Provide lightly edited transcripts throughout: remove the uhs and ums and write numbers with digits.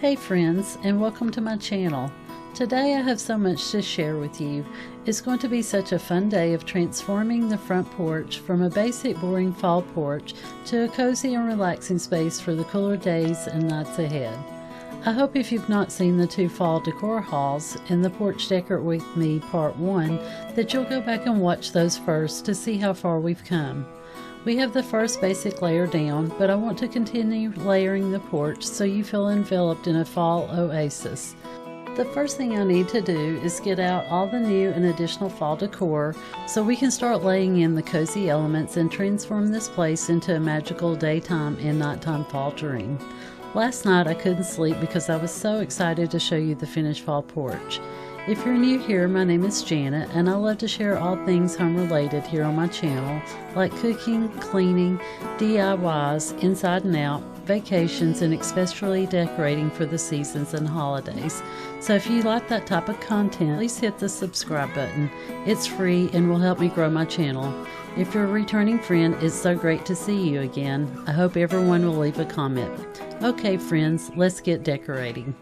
Hey friends, and welcome to my channel. Today I have so much to share with you. It's going to be such a fun day of transforming the front porch from a basic boring fall porch to a cozy and relaxing space for the cooler days and nights ahead. I hope if you've not seen the two fall decor hauls in the Porch Decorate With Me Part 1 that you'll go back and watch those first to see how far we've come. We have the first basic layer down, but I want to continue layering the porch so you feel enveloped in a fall oasis. The first thing I need to do is get out all the new and additional fall decor so we can start laying in the cozy elements and transform this place into a magical daytime and nighttime fall dream. Last night I couldn't sleep because I was so excited to show you the finished fall porch. If you're new here, my name is Janet, and I love to share all things home related here on my channel, like cooking, cleaning, DIYs, inside and out, vacations, and especially decorating for the seasons and holidays. So if you like that type of content, please hit the subscribe button. It's free and will help me grow my channel. If you're a returning friend, it's so great to see you again. I hope everyone will leave a comment. Okay friends, let's get decorating.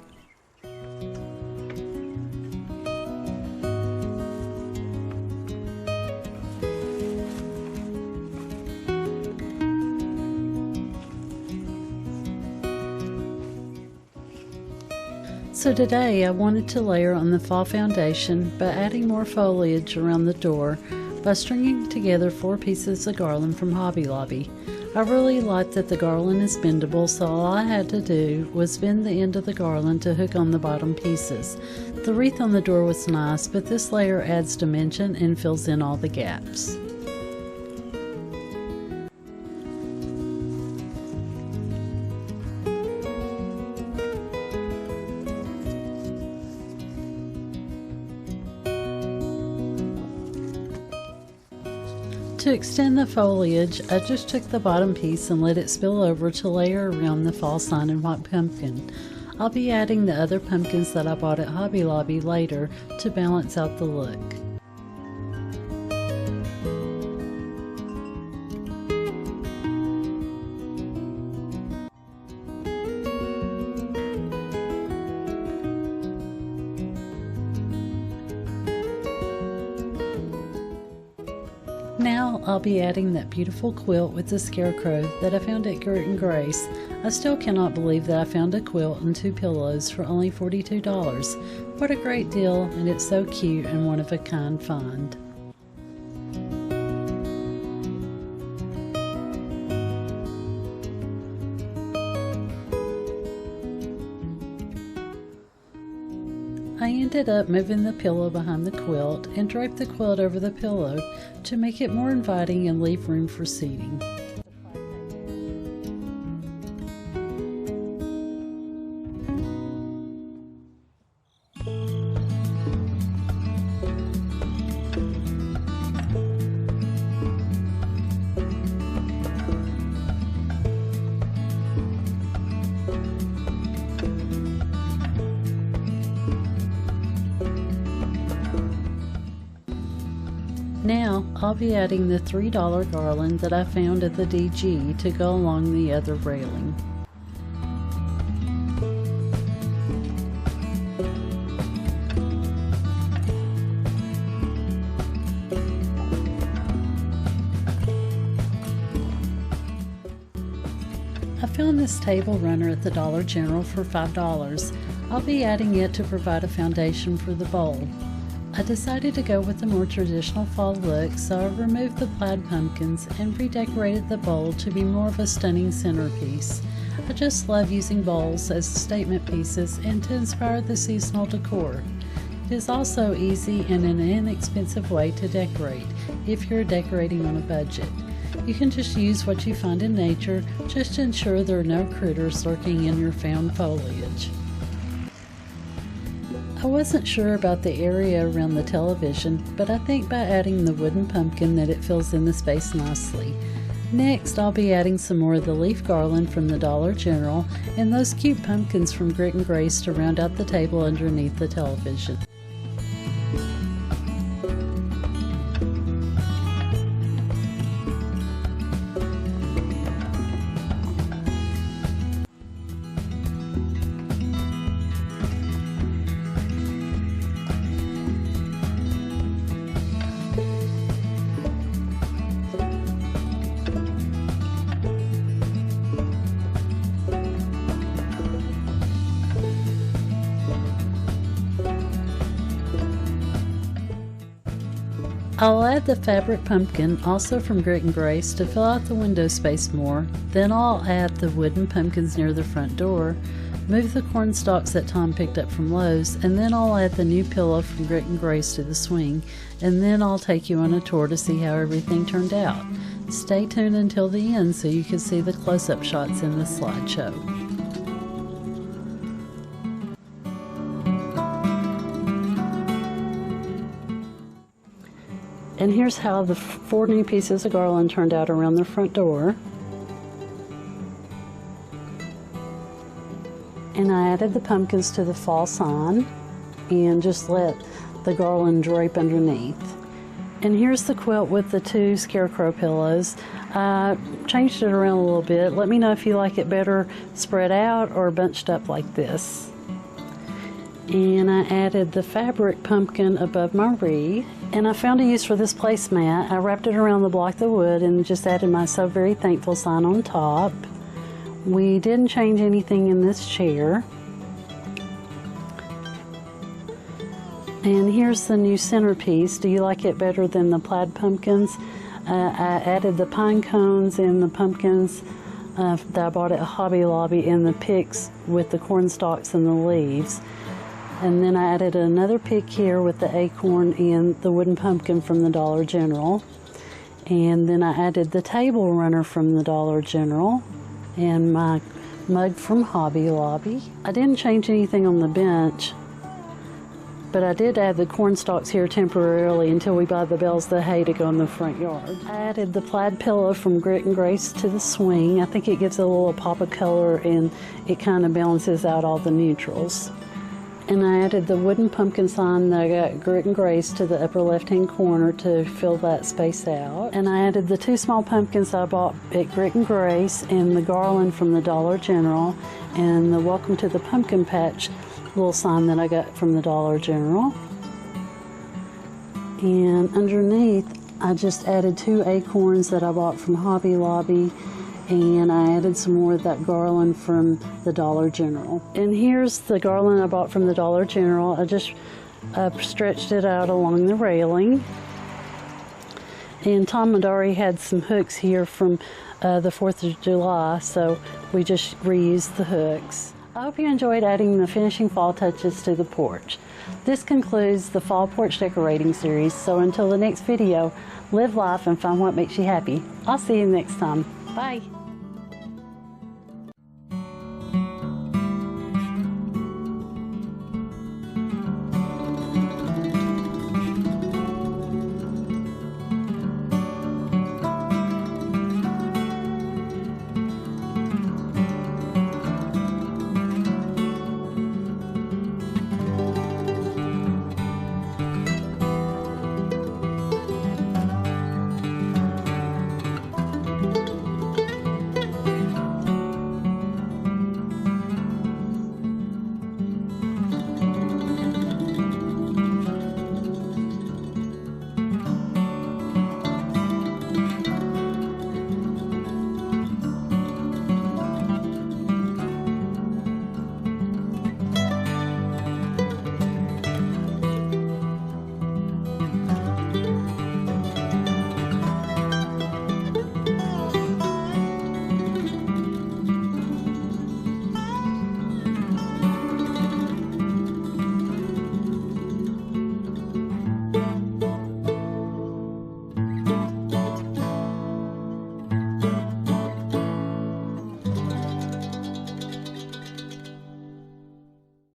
So today I wanted to layer on the fall foundation by adding more foliage around the door by stringing together 4 pieces of garland from Hobby Lobby. I really like that the garland is bendable, so all I had to do was bend the end of the garland to hook on the bottom pieces. The wreath on the door was nice, but this layer adds dimension and fills in all the gaps. To extend the foliage, I just took the bottom piece and let it spill over to layer around the fall sign and white pumpkin. I'll be adding the other pumpkins that I bought at Hobby Lobby later to balance out the look. Now I'll be adding that beautiful quilt with the Scarecrow that I found at Gert and Grace. I still cannot believe that I found a quilt and 2 pillows for only $42. What a great deal, and it's so cute and one of a kind find. I ended up moving the pillow behind the quilt and draped the quilt over the pillow to make it more inviting and leave room for seating. Now, I'll be adding the $3 garland that I found at the DG to go along the other railing. I found this table runner at the Dollar General for $5. I'll be adding it to provide a foundation for the bowl. I decided to go with the more traditional fall look, so I removed the plaid pumpkins and redecorated the bowl to be more of a stunning centerpiece. I just love using bowls as statement pieces and to inspire the seasonal decor. It is also easy and an inexpensive way to decorate if you're decorating on a budget. You can just use what you find in nature, just to ensure there are no critters lurking in your found foliage. I wasn't sure about the area around the television, but I think by adding the wooden pumpkin that it fills in the space nicely. Next, I'll be adding some more of the leaf garland from the Dollar General and those cute pumpkins from Gert and Grace to round out the table underneath the television. I'll add the fabric pumpkin, also from Grit and Grace, to fill out the window space more. Then I'll add the wooden pumpkins near the front door, move the cornstalks that Tom picked up from Lowe's, and then I'll add the new pillow from Grit and Grace to the swing, and then I'll take you on a tour to see how everything turned out. Stay tuned until the end so you can see the close-up shots in the slideshow. And here's how the 4 new pieces of garland turned out around the front door. And I added the pumpkins to the fall sign and just let the garland drape underneath. And here's the quilt with the 2 Scarecrow pillows. I changed it around a little bit. Let me know if you like it better spread out or bunched up like this. And I added the fabric pumpkin above my wreath. And I found a use for this placemat. I wrapped it around the block of wood and just added my So Very Thankful sign on top. We didn't change anything in this chair. And here's the new centerpiece. Do you like it better than the plaid pumpkins? I added the pine cones and the pumpkins that I bought at Hobby Lobby and the picks with the cornstalks and the leaves. And then I added another pick here with the acorn and the wooden pumpkin from the Dollar General. And then I added the table runner from the Dollar General and my mug from Hobby Lobby. I didn't change anything on the bench, but I did add the cornstalks here temporarily until we buy the bales of hay to go in the front yard. I added the plaid pillow from Grit and Grace to the swing. I think it gives a little pop of color and it kind of balances out all the neutrals. And I added the wooden pumpkin sign that I got Grit and Grace to the upper left-hand corner to fill that space out. And I added the 2 small pumpkins I bought at Grit and Grace and the garland from the Dollar General and the Welcome to the Pumpkin Patch little sign that I got from the Dollar General. And underneath, I just added 2 acorns that I bought from Hobby Lobby, and I added some more of that garland from the Dollar General. And here's the garland I bought from the Dollar General. I just stretched it out along the railing. And Tom Madari had some hooks here from the 4th of July, so we just reused the hooks. I hope you enjoyed adding the finishing fall touches to the porch. This concludes the Fall Porch Decorating Series, so until the next video, live life and find what makes you happy. I'll see you next time. Bye.